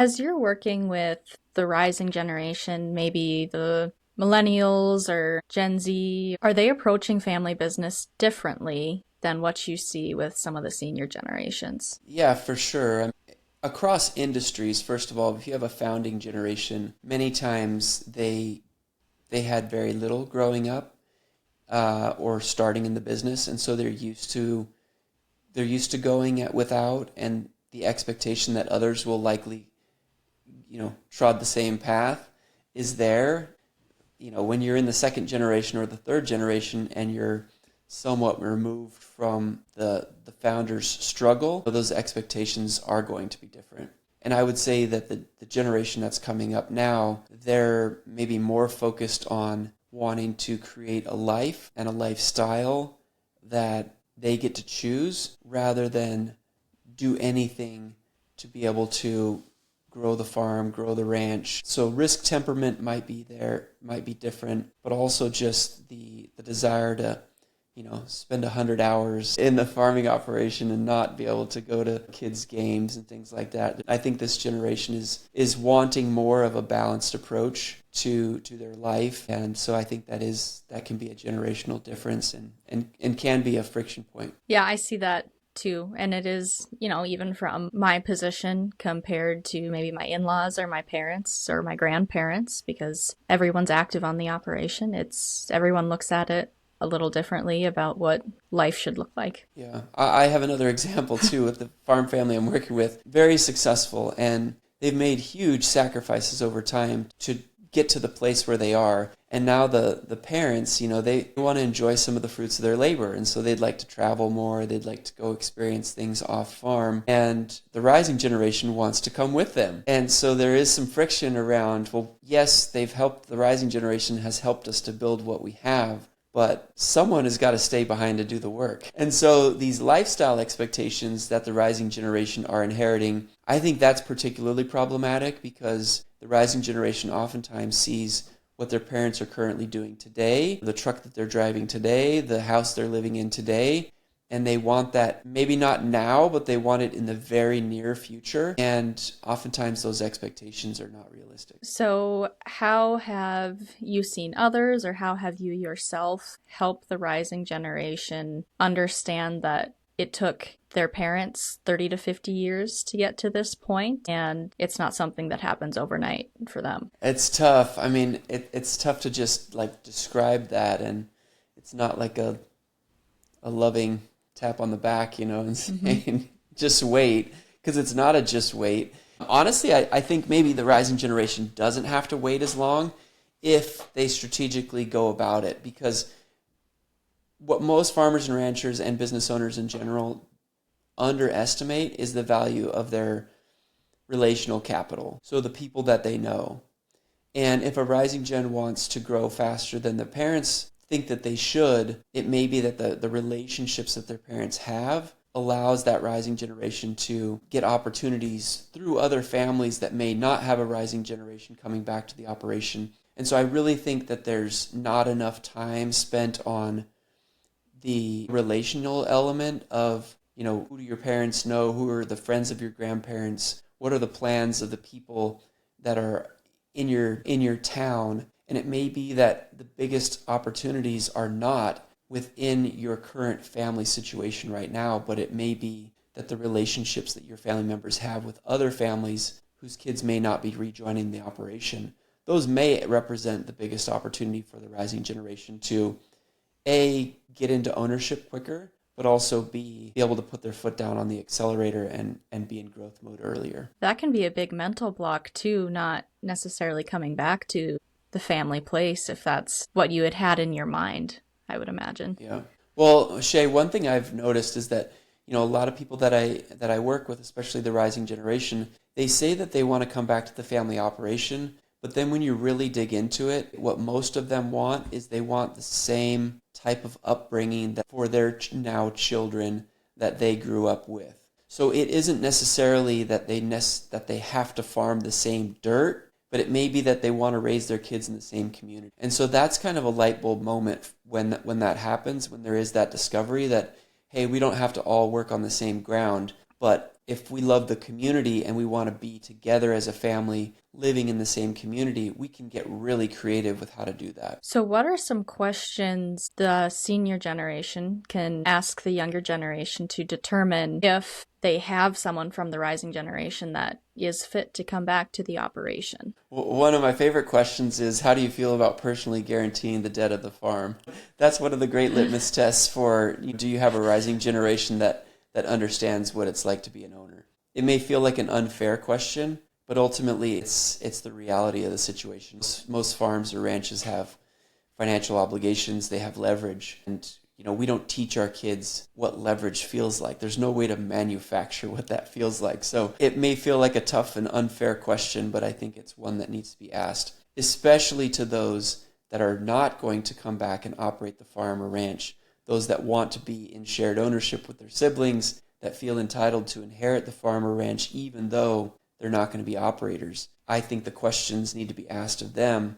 As you're working with the rising generation, maybe the millennials or Gen Z, are they approaching family business differently than what you see with some of the senior generations? Yeah, for sure. Across industries, first of all, if you have a founding generation, many times they had very little growing up or starting in the business, and so they're used to going at without, and the expectation that others will likely, trod the same path is there. When you're in the second generation or the third generation and you're somewhat removed from the founder's struggle, those expectations are going to be different. And I would say that the generation that's coming up now, they're maybe more focused on wanting to create a life and a lifestyle that they get to choose rather than do anything to be able to grow the farm, grow the ranch. So risk temperament might be there, might be different, but also just the desire to, spend 100 hours in the farming operation and not be able to go to kids' games and things like that. I think this generation is wanting more of a balanced approach to their life. And so I think that can be a generational difference and can be a friction point. Yeah, I see that too. And it is, even from my position compared to maybe my in laws or my parents or my grandparents, because everyone's active on the operation. Everyone looks at it a little differently about what life should look like. Yeah, I have another example too with the farm family I'm working with. Very successful, and they've made huge sacrifices over time to get to the place where they are. And now the parents, they want to enjoy some of the fruits of their labor. And so they'd like to travel more. They'd like to go experience things off farm. And the rising generation wants to come with them. And so there is some friction around, well, yes, the rising generation has helped us to build what we have, but someone has got to stay behind to do the work. And so these lifestyle expectations that the rising generation are inheriting, I think that's particularly problematic because the rising generation oftentimes sees what their parents are currently doing today, the truck that they're driving today, the house they're living in today, and they want that maybe not now, but they want it in the very near future. And oftentimes those expectations are not realistic. So, how have you seen others, or how have you yourself helped the rising generation understand that it took their parents 30 to 50 years to get to this point, and it's not something that happens overnight for them? It's tough. I mean, it's tough to just like describe that, and it's not like a loving tap on the back, and saying, just wait, because it's not a just wait. Honestly, I think maybe the rising generation doesn't have to wait as long if they strategically go about it, because what most farmers and ranchers and business owners in general underestimate is the value of their relational capital. So the people that they know. And if a rising gen wants to grow faster than the parents think that they should, it may be that the relationships that their parents have allows that rising generation to get opportunities through other families that may not have a rising generation coming back to the operation. And so I really think that there's not enough time spent on the relational element of, who do your parents know? Who are the friends of your grandparents? What are the plans of the people that are in your town? And it may be that the biggest opportunities are not within your current family situation right now, but it may be that the relationships that your family members have with other families whose kids may not be rejoining the operation, those may represent the biggest opportunity for the rising generation to A, get into ownership quicker, but also B, be able to put their foot down on the accelerator and be in growth mode earlier. That can be a big mental block too, not necessarily coming back to the family place if that's what you had in your mind, I would imagine. Yeah. Well, Shaye, one thing I've noticed is that, a lot of people that I work with, especially the rising generation, they say that they want to come back to the family operation, but then when you really dig into it, what most of them want is they want the same type of upbringing that for their now children that they grew up with. So it isn't necessarily that they have to farm the same dirt, but it may be that they want to raise their kids in the same community. And so that's kind of a light bulb moment when that happens, when there is that discovery that, hey, we don't have to all work on the same ground, But if we love the community and we want to be together as a family, living in the same community, we can get really creative with how to do that. So, what are some questions the senior generation can ask the younger generation to determine if they have someone from the rising generation that is fit to come back to the operation? One of my favorite questions is, how do you feel about personally guaranteeing the debt of the farm? That's one of the great litmus tests for, do you have a rising generation that understands what it's like to be an owner? It may feel like an unfair question, but ultimately it's the reality of the situation. Most farms or ranches have financial obligations, they have leverage, and we don't teach our kids what leverage feels like. There's no way to manufacture what that feels like. So it may feel like a tough and unfair question, but I think it's one that needs to be asked, especially to those that are not going to come back and operate the farm or ranch, those that want to be in shared ownership with their siblings, that feel entitled to inherit the farm or ranch even though they're not going to be operators. I think the questions need to be asked of them.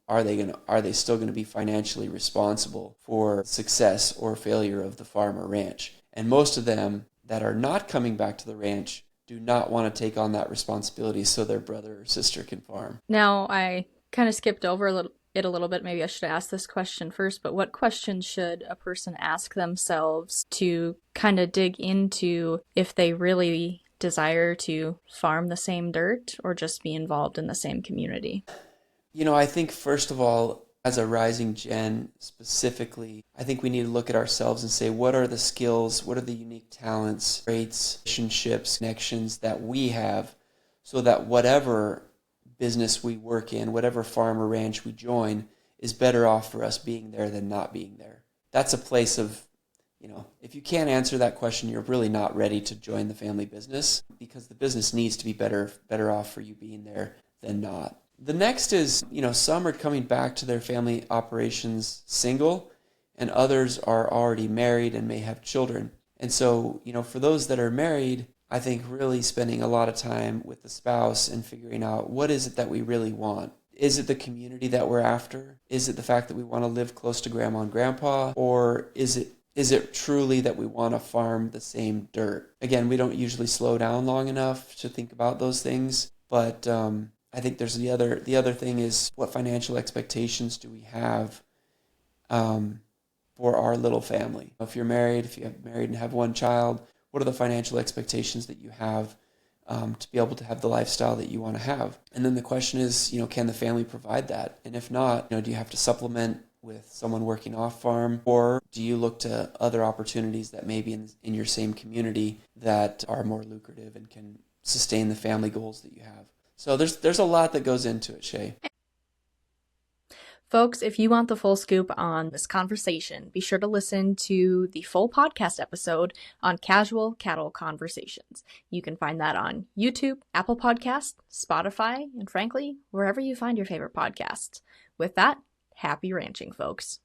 Are they still going to be financially responsible for success or failure of the farm or ranch? And most of them that are not coming back to the ranch do not want to take on that responsibility so their brother or sister can farm. Now, I kind of skipped over it a little bit. Maybe I should ask this question first, but what questions should a person ask themselves to kind of dig into if they really desire to farm the same dirt or just be involved in the same community? I think first of all, as a rising gen specifically, I think we need to look at ourselves and say, what are the skills, what are the unique talents, traits, relationships, connections that we have, so that whatever business we work in, whatever farm or ranch we join, is better off for us being there than not being there. That's a place of, if you can't answer that question, you're really not ready to join the family business, because the business needs to be better off for you being there than not. The next is, some are coming back to their family operations single, and others are already married and may have children. And so, for those that are married, I think really spending a lot of time with the spouse and figuring out, what is it that we really want? Is it the community that we're after? Is it the fact that we want to live close to grandma and grandpa? Or is it truly that we want to farm the same dirt? Again, we don't usually slow down long enough to think about those things, but I think there's the other thing is, what financial expectations do we have for our little family? If you're married, if you have married and have one child, what are the financial expectations that you have to be able to have the lifestyle that you want to have? And then the question is, can the family provide that? And if not, do you have to supplement with someone working off farm, or do you look to other opportunities that may be in your same community that are more lucrative and can sustain the family goals that you have? So there's a lot that goes into it, Shaye. Folks, if you want the full scoop on this conversation, be sure to listen to the full podcast episode on casual cattle conversations. You can find that on YouTube, Apple Podcasts, Spotify, and frankly, wherever you find your favorite podcasts. With that, happy ranching, folks.